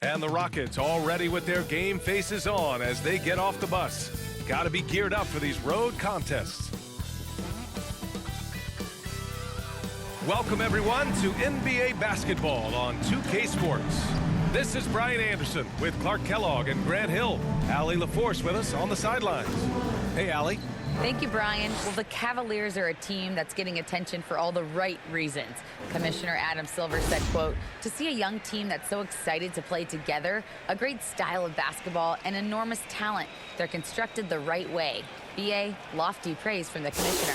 And the Rockets all ready with their game faces on as they get off the bus. Got to be geared up for these road contests. Welcome everyone to NBA basketball on 2K Sports. This is Brian Anderson with Clark Kellogg and Grant Hill. Allie LaForce with us on the sidelines. Hey, Allie. Thank you, Brian. Well, the Cavaliers are a team that's getting attention for all the right reasons. Commissioner Adam Silver said, quote, "To see a young team that's so excited to play together, a great style of basketball, and enormous talent. They're constructed the right way." BA, lofty praise from the commissioner.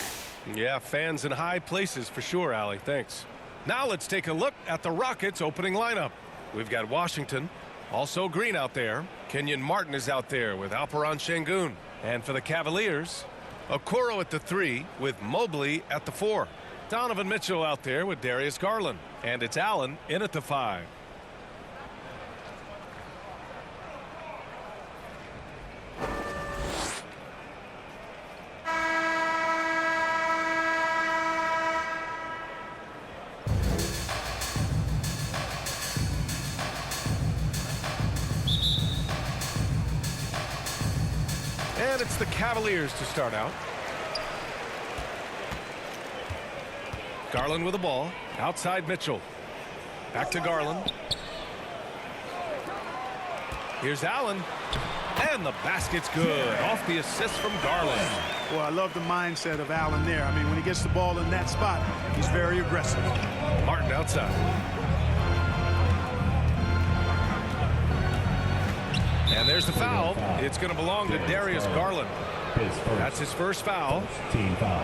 Yeah, fans in high places for sure, Allie. Thanks. Now let's take a look at the Rockets' opening lineup. We've got Washington, also Green out there. Kenyon Martin is out there with Alperon Şengün. And for the Cavaliers, Okoro at the 3 with Mobley at the 4. Donovan Mitchell out there with Darius Garland. And it's Allen in at the 5. And it's the Cavaliers to start out. Garland with the ball. Outside Mitchell. Back to Garland. Here's Allen. And the basket's good. Off the assist from Garland. Well, I love the mindset of Allen there. I mean, when he gets the ball in that spot, he's very aggressive. Martin outside. And there's the foul. It's going to belong to Darius Garland. That's his first foul. Team foul.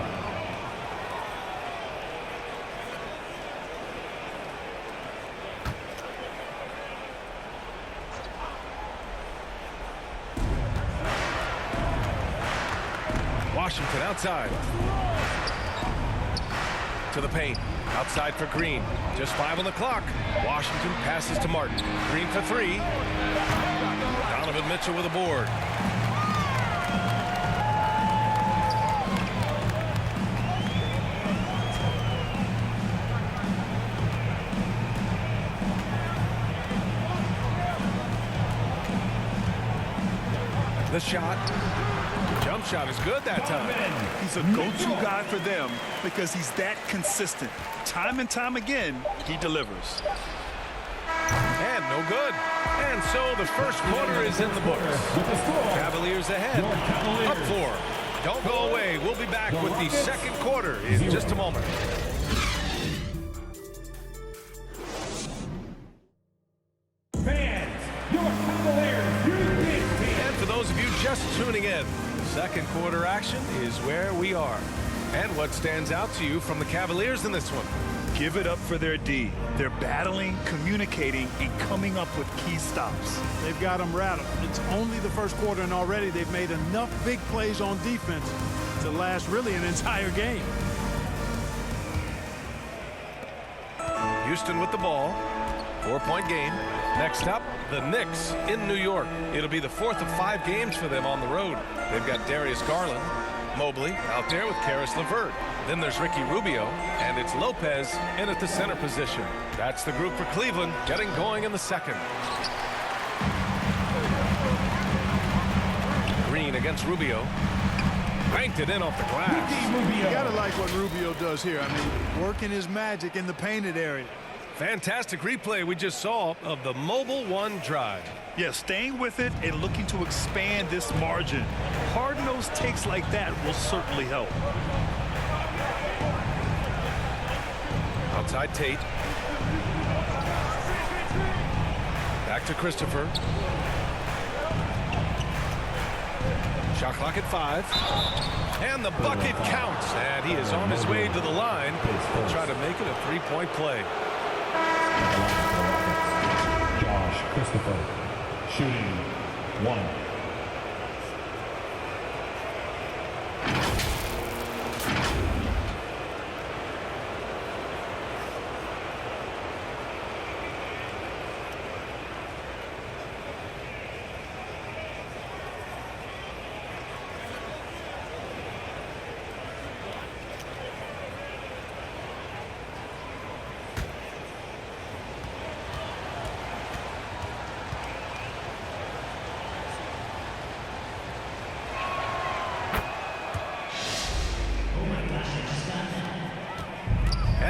Washington outside. To the paint. Outside for Green. Just 5 on the clock. Washington passes to Martin. Green for 3. Donovan Mitchell with a board. The shot. Jump shot is good that time. He's a go-to guy for them because he's that consistent. Time and time again, he delivers. And no good. And so the first quarter is in the books. Cavaliers ahead. Up 4. Don't go away. We'll be back with the second quarter in just a moment. Fans, your Cavaliers, your big team. And for those of you just tuning in, second quarter action is where we are. And what stands out to you from the Cavaliers in this one? Give it up for their D. They're battling, communicating, and coming up with key stops. They've got them rattled. It's only the first quarter, and already they've made enough big plays on defense to last really an entire game. Houston with the ball. 4-point game. Next up, the Knicks in New York. It'll be the 4th of 5 games for them on the road. They've got Darius Garland, Mobley out there with Karis LeVert. Then there's Ricky Rubio, and it's Lopez in at the center position. That's the group for Cleveland, getting going in the second. Green against Rubio. Banked it in off the glass. You gotta like what Rubio does here. I mean, working his magic in the painted area. Fantastic replay we just saw of the Mobile One drive. Yeah, staying with it and looking to expand this margin. Hard-nosed takes like that will certainly help. Outside Tate. Back to Christopher. Shot clock at 5. And the bucket counts. And he is on his way to the line. He'll try to make it a 3-point play. Josh Christopher, shooting 1.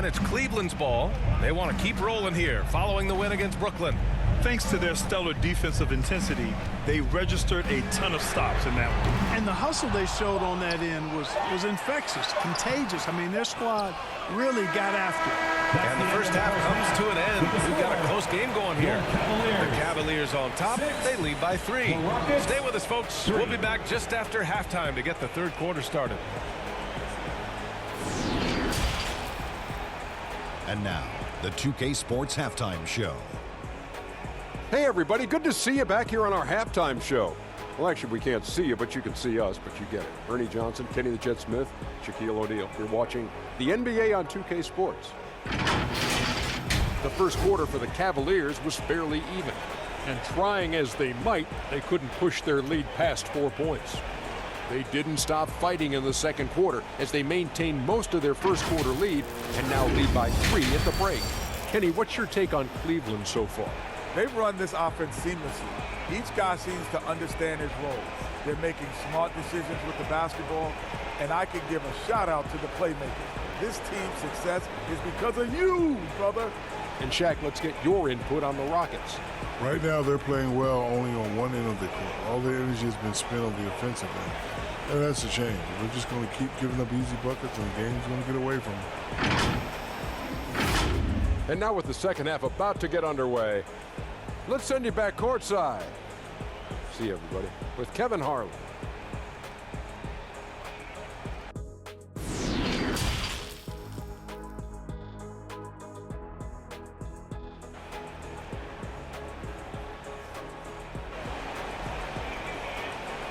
And it's Cleveland's ball. They want to keep rolling here following the win against Brooklyn. Thanks to their stellar defensive intensity, they registered a ton of stops in that one. And the hustle they showed on that end was infectious, contagious. I mean, their squad really got after it. And the first half comes to an end. We've got a close game going here. The Cavaliers on top. They lead by 3. Stay with us, folks. We'll be back just after halftime to get the third quarter started. And now, the 2K Sports Halftime Show. Hey everybody, good to see you back here on our halftime show. Well, actually, we can't see you, but you can see us, but you get it. Ernie Johnson, Kenny the Jet Smith, Shaquille O'Neal. You're watching the NBA on 2K Sports. The first quarter for the Cavaliers was fairly even. And trying as they might, they couldn't push their lead past 4 points. They didn't stop fighting in the second quarter as they maintained most of their first quarter lead and now lead by 3 at the break. Kenny, what's your take on Cleveland so far? They've run this offense seamlessly. Each guy seems to understand his role. They're making smart decisions with the basketball, and I can give a shout out to the playmakers. This team's success is because of you, brother. And Shaq, let's get your input on the Rockets. Right now, they're playing well only on one end of the court. All their energy has been spent on the offensive end. And that's a shame. They're just going to keep giving up easy buckets, and the game's going to get away from them. And now with the second half about to get underway, let's send you back courtside. See you, everybody, with Kevin Harlan.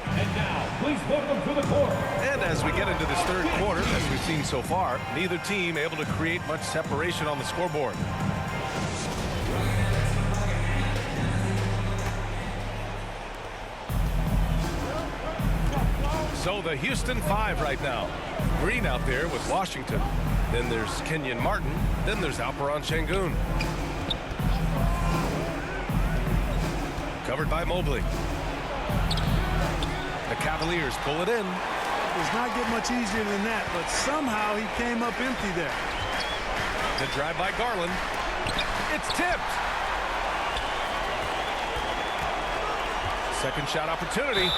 And now, please welcome to the court. And as we get into this third quarter, as we've seen so far, neither team able to create much separation on the scoreboard. So the Houston 5 right now. Green out there with Washington. Then there's Kenyon Martin. Then there's Alperen Şengün. Covered by Mobley. The Cavaliers pull it in. Does not get much easier than that, but somehow he came up empty there. The drive by Garland. It's tipped. Second shot opportunity.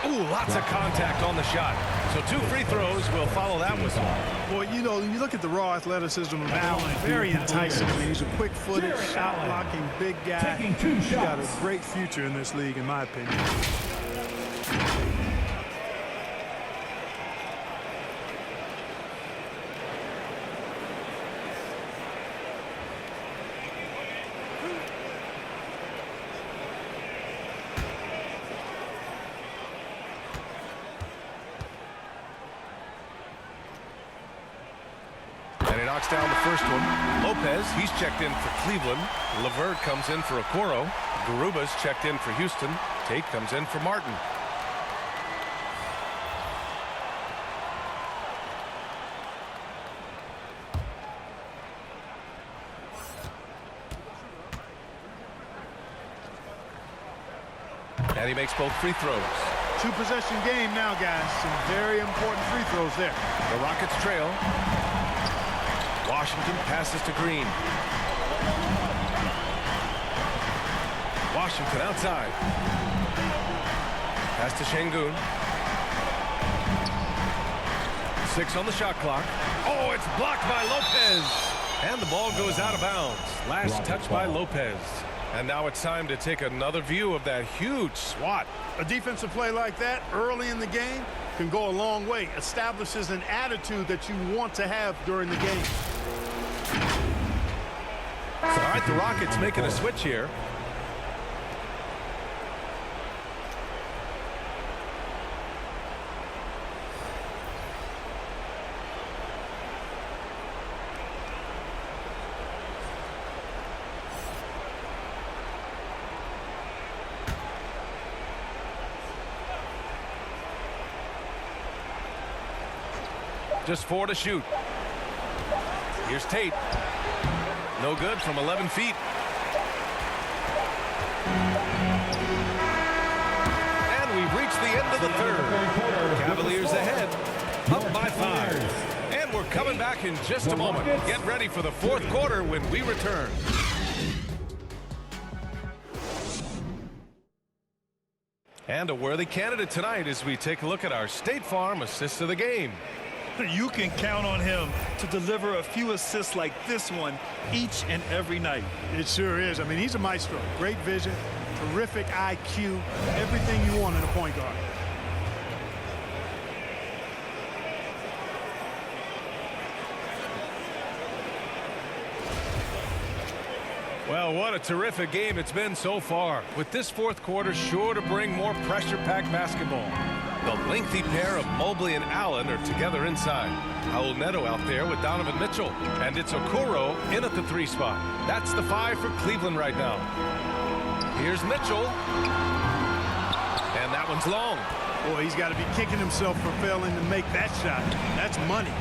Ooh, lots of contact on the shot. So 2 free throws will follow that whistle. Boy, you know, you look at the raw athleticism of Allen, very enticing. I mean, he's a quick-footed, shot-blocking, big guy. He's got a great future in this league, in my opinion. Knocks down the first one. Lopez, he's checked in for Cleveland. LeVert comes in for Okoro. Garuba's checked in for Houston. Tate comes in for Martin. And he makes both free throws. 2-possession game now, guys. Some very important free throws there. The Rockets trail. Washington passes to Green. Washington outside. Pass to Şengün. 6 on the shot clock. Oh, it's blocked by Lopez. And the ball goes out of bounds. Last touch by Lopez. And now it's time to take another view of that huge swat. A defensive play like that early in the game can go a long way. Establishes an attitude that you want to have during the game. All right, the Rockets making a switch here. Just 4 to shoot. Here's Tate. No good from 11 feet. And we've reached the end of the third. Cavaliers ahead, up by 5. And And we're coming back in just a moment. Get ready for the fourth quarter when we return. And a worthy candidate tonight as we take a look at our State Farm assist of the game. You can count on him to deliver a few assists like this one each and every night. It sure is. I mean, he's a maestro. Great vision, terrific IQ, everything you want in a point guard. Well, what a terrific game it's been so far, with this fourth quarter sure to bring more pressure-packed basketball. The lengthy pair of Mobley and Allen are together inside. Raul Neto out there with Donovan Mitchell, and it's Okoro in at the 3 spot. That's the 5 for Cleveland right now. Here's Mitchell, and that one's long. Boy, he's got to be kicking himself for failing to make that shot. That's money.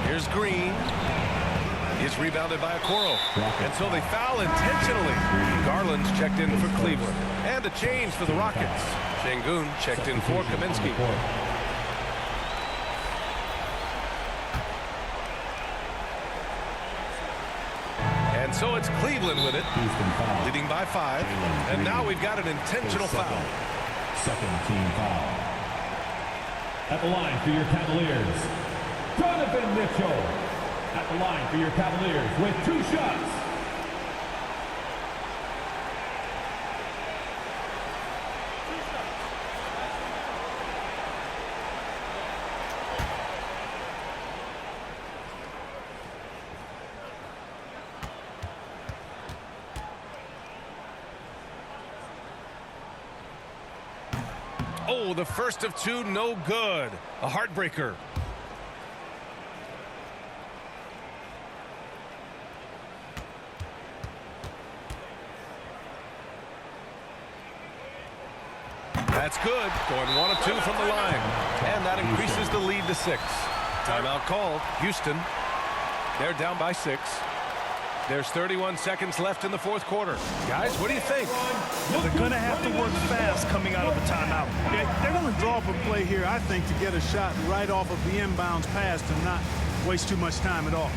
Here's Green. Is rebounded by Okoro. And so they foul intentionally. Garland's checked in for Cleveland. And a change for the Rockets. Şengün checked in for Kaminsky. And so it's Cleveland with it, leading by 5. And now we've got an intentional foul. Second team foul. At the line for your Cavaliers, Donovan Mitchell. At the line for your Cavaliers with 2 shots. Oh, the first of 2, no good. A heartbreaker. That's good. Going 1 of 2 from the line. And that increases the lead to 6. Timeout called. Houston. They're down by 6. There's 31 seconds left in the fourth quarter. Guys, what do you think? They're going to have to work fast coming out of the timeout. They're going to draw up a play here, I think, to get a shot right off of the inbounds pass and not waste too much time at all.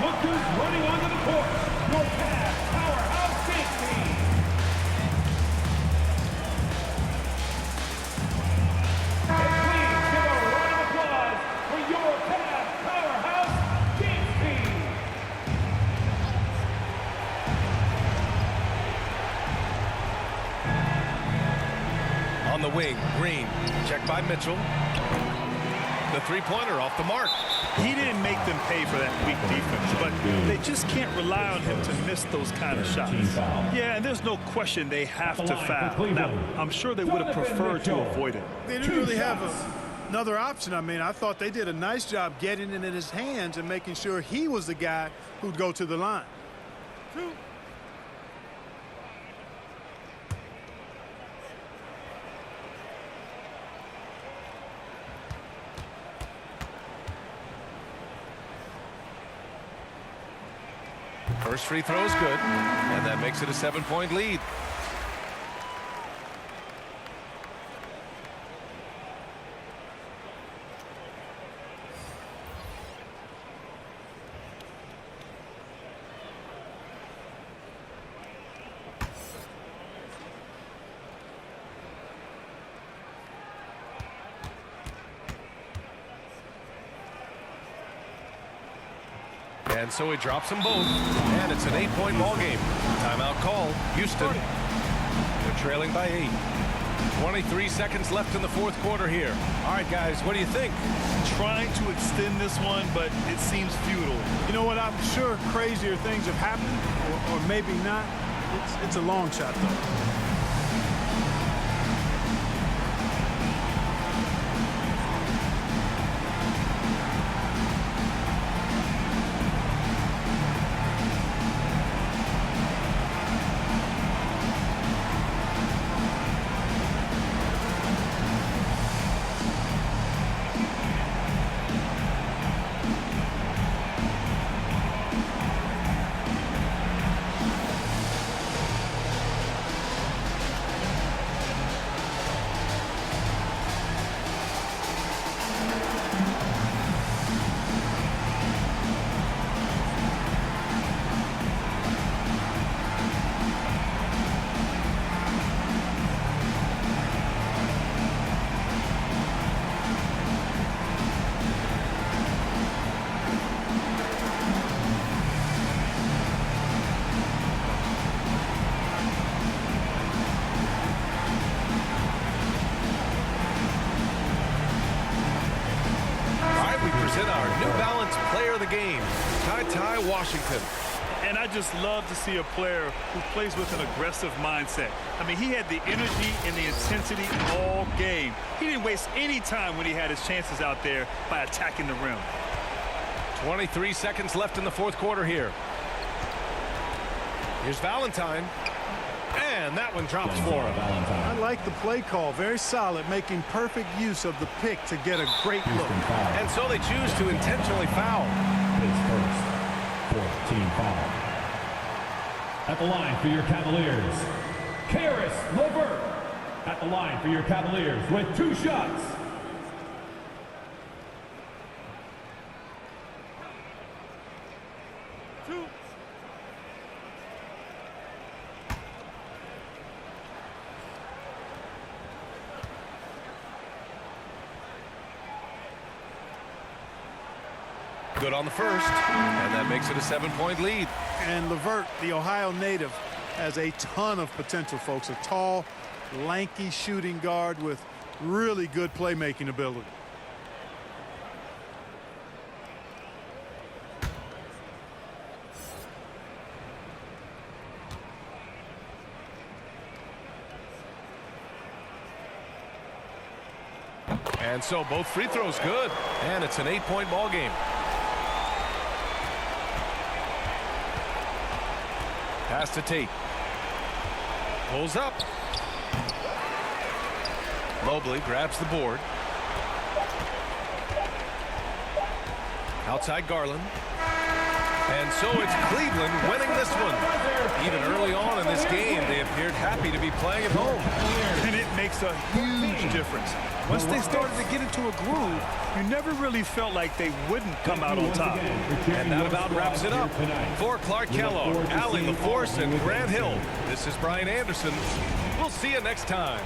Look who's running onto the court. Your Cavs powerhouse big team. And please give a round of applause for your Cavs powerhouse big team. On the wing, Green. Checked by Mitchell. The three-pointer off the mark. He didn't make them pay for that weak defense, but they just can't rely on him to miss those kind of shots. Yeah, and there's no question they have to foul. Now, I'm sure they would have preferred to avoid it. They didn't really have another option. I mean, I thought they did a nice job getting it in his hands and making sure he was the guy who'd go to the line. First free throw is good, and that makes it a 7-point lead. And so he drops them both, and it's an 8-point ball game. Timeout call, Houston. They're trailing by 8. 23 seconds left in the fourth quarter here. All right, guys, what do you think? Trying to extend this one, but it seems futile. You know what? I'm sure crazier things have happened, or maybe not. It's a long shot, though. Washington. And I just love to see a player who plays with an aggressive mindset. I mean, he had the energy and the intensity all game. He didn't waste any time when he had his chances out there by attacking the rim. 23 seconds left in the fourth quarter here. Here's Valentine. And that one drops for him. I like the play call. Very solid, making perfect use of the pick to get a great look. And so they choose to intentionally foul. His first 14 foul. At the line for your Cavaliers, Caris LeVert. At the line for your Cavaliers with 2 shots. Good on the first, and that makes it a 7-point lead. And LeVert, the Ohio native, has a ton of potential, folks. A tall, lanky shooting guard with really good playmaking ability. And so both free throws good, and it's an 8-point ball game. Pass to Tate. Pulls up. Mobley grabs the board. Outside Garland. And so it's Cleveland winning this one. Even early on in this game, they appeared happy to be playing at home. And it makes a huge difference. Once they started to get into a groove, you never really felt like they wouldn't come out on top. And that about wraps it up. For Clark Kellogg, Allie LaForce, and Grant Hill, this is Brian Anderson. We'll see you next time.